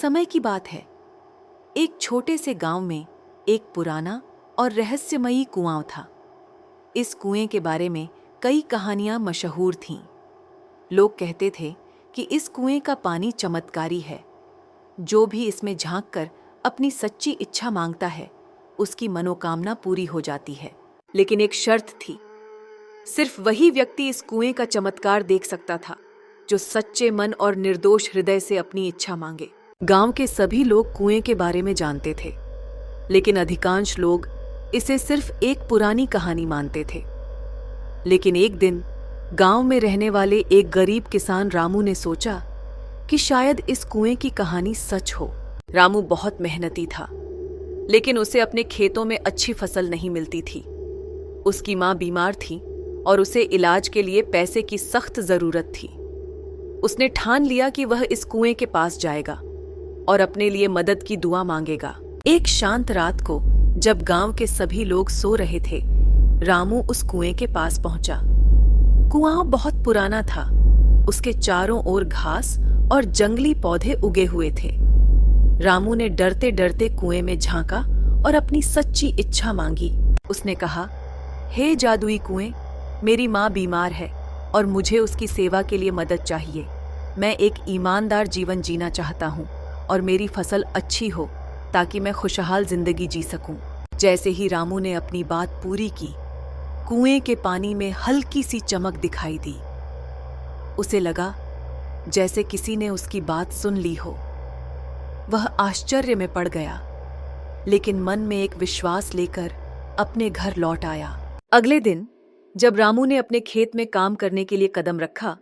समय की बात है। एक छोटे से गांव में एक पुराना और रहस्यमयी कुआं था। इस कुएं के बारे में कई कहानियां मशहूर थीं। लोग कहते थे कि इस कुएं का पानी चमत्कारी है। जो भी इसमें झांककर अपनी सच्ची इच्छा मांगता है, उसकी मनोकामना पूरी हो जाती है। लेकिन एक शर्त थी। सिर्फ वही व्यक्ति इस कुएं का चमत्कार देख सकता था जो सच्चे मन और निर्दोष हृदय से अपनी इच्छा मांगे। गांव के सभी लोग कुएं के बारे में जानते थे, लेकिन अधिकांश लोग इसे सिर्फ एक पुरानी कहानी मानते थे। लेकिन एक दिन गांव में रहने वाले एक गरीब किसान रामू ने सोचा कि शायद इस कुएं की कहानी सच हो। रामू बहुत मेहनती था, लेकिन उसे अपने खेतों में अच्छी फसल नहीं मिलती थी। उसकी मां बीमार थी और उसे इलाज के लिए पैसे की सख्त जरूरत थी। उसने ठान लिया कि वह इस कुएं के पास जाएगा और अपने लिए मदद की दुआ मांगेगा। एक शांत रात को जब गांव के सभी लोग सो रहे थे, रामू उस कुएं के पास पहुंचा। कुआं बहुत पुराना था। उसके चारों ओर घास और जंगली पौधे उगे हुए थे। रामू ने डरते डरते कुएं में झांका और अपनी सच्ची इच्छा मांगी। उसने कहा, हे जादुई कुएं, मेरी माँ बीमार है और मुझे उसकी सेवा के लिए मदद चाहिए। मैं एक ईमानदार जीवन जीना चाहता हूँ और मेरी फसल अच्छी हो ताकि मैं खुशहाल जिंदगी जी सकूं। जैसे ही रामू ने अपनी बात पूरी की, कुएं के पानी में हल्की सी चमक दिखाई दी। उसे लगा जैसे किसी ने उसकी बात सुन ली हो। वह आश्चर्य में पड़ गया, लेकिन मन में एक विश्वास लेकर अपने घर लौट आया। अगले दिन जब रामू ने अपने खेत में काम करने के लिए कदम रखा,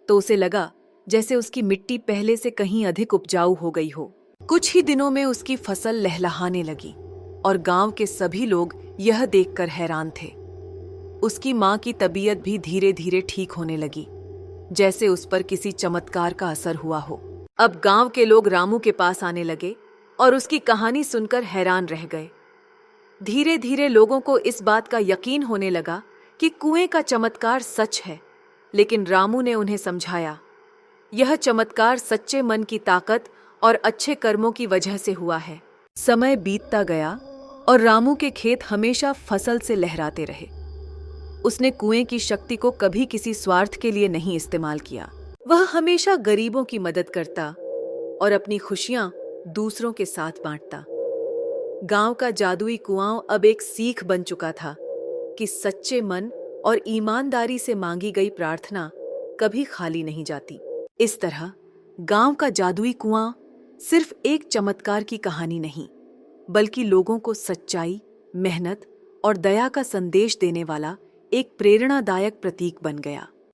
तो उसे लगा जैसे उसकी मिट्टी पहले से कहीं अधिक उपजाऊ हो गई हो। कुछ ही दिनों में उसकी फसल लहलहाने लगी और गांव के सभी लोग यह देखकर हैरान थे। उसकी मां की तबीयत भी धीरे धीरे ठीक होने लगी, जैसे उस पर किसी चमत्कार का असर हुआ हो। अब गांव के लोग रामू के पास आने लगे और उसकी कहानी सुनकर हैरान रह गए। धीरे धीरे लोगों को इस बात का यकीन होने लगा कि कुएं का चमत्कार सच है। लेकिन रामू ने उन्हें समझाया, यह चमत्कार सच्चे मन की ताकत और अच्छे कर्मों की वजह से हुआ है। समय बीतता गया और रामू के खेत हमेशा फसल से लहराते रहे। उसने कुएं की शक्ति को कभी किसी स्वार्थ के लिए नहीं इस्तेमाल किया। वह हमेशा गरीबों की मदद करता और अपनी खुशियां दूसरों के साथ बांटता। गांव का जादुई कुआं अब एक सीख बन चुका था कि सच्चे मन और ईमानदारी से मांगी गई प्रार्थना कभी खाली नहीं जाती। इस तरह गांव का जादुई कुआं सिर्फ एक चमत्कार की कहानी नहीं, बल्कि लोगों को सच्चाई, मेहनत और दया का संदेश देने वाला एक प्रेरणादायक प्रतीक बन गया।